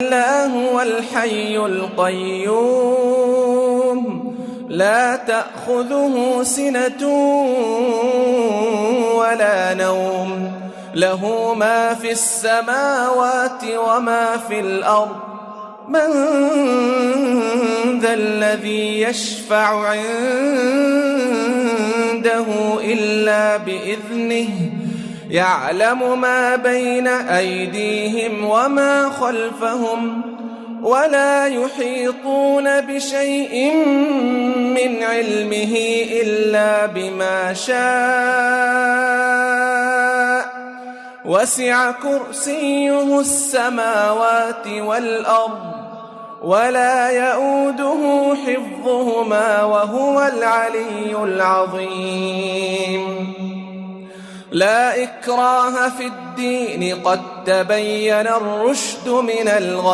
الله هو الحي القيوم لا تأخذه سنة ولا نوم له ما في السماوات وما في الأرض من ذا الذي يشفع عنده إلا بإذنه يعلم ما بين أيديهم وما خلفهم ولا يحيطون بشيء من علمه إلا بما شاء وسع كرسيه السماوات والأرض ولا يؤوده حفظهما وهو العلي العظيم لا إكراه في الدين قد تبين الرشد من الغي